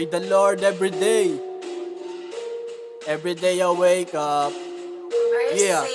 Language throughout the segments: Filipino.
Pray the Lord every day. Every day I wake up. Yeah.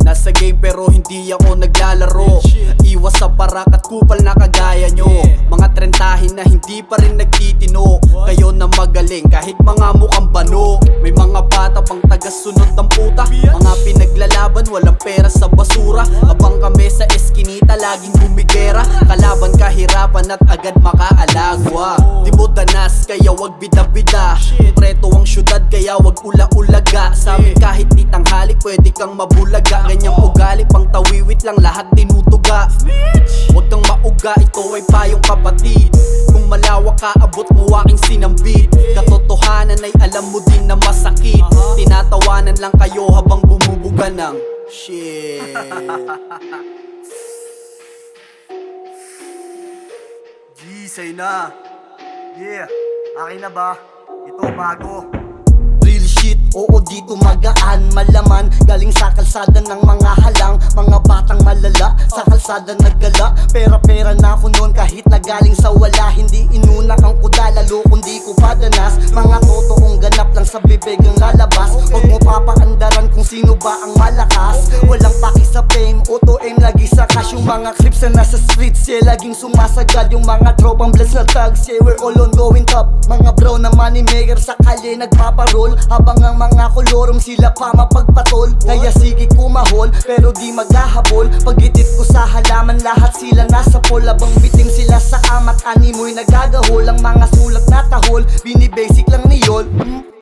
Nasa game pero hindi ako naglalaro. Iwas sa parak at kupal na kagaya nyo. Mga trentahin na hindi pa rin nagtitino. Kayo na magaling kahit mga mukhang bano. May mga bata pang tagasunod ng puta. Mga pinaglalaban walang pera sa basura. Habang kami sa eskinita laging bumigera. Kalaban kahirapan at agad makaalagwa. Di mo danas kaya wag bida-bida. Preto ang syudad kaya wag ula-ulaga. Sa amin kahit di tanghali pwede kang mabulaga. Ganyang ugali pang tawiwit lang lahat tinutuga. Huwag kang mauga, ito ay payong kapatid. Kung malawak ka, abot mo aking sinambit. Katotohanan ay alam mo din na masakit. Tinatawanan lang kayo habang bumubuga ng shit. Gisay na. Yeah, akin na ba? Ito bago. Real shit, oo dito magaan, malaman. Galing sa kalsada ng mga halang. Mga batang malala, sa kalsada naggala. Pera-pera na ako noon kahit na galing sa wala. Hindi inuna ang kuda, lalo kundi ko padanas. Mga totoong ganap lang sa bibig ang lalabas. Huwag mo papaandaran kung sino ba ang malakas. Walang paki sa fame, auto-aim lagi sa cash. Yung mga clips na nasa streets, yeah, laging sumasagad. Yung mga tropang bless na tags, yeah, we're all on going top. Mga bro na money maker sa kalye nagpaparol. Habang ang mga kolorum sila pa mapagpatol. Kaya sige kumahol, pero di maghahabol. Pag-itit ko sa halaman, lahat sila nasa pol. Abang biting sila sa amat, animoy nagagahol. Ang mga sulat na tahol, binibasic lang ni Yol.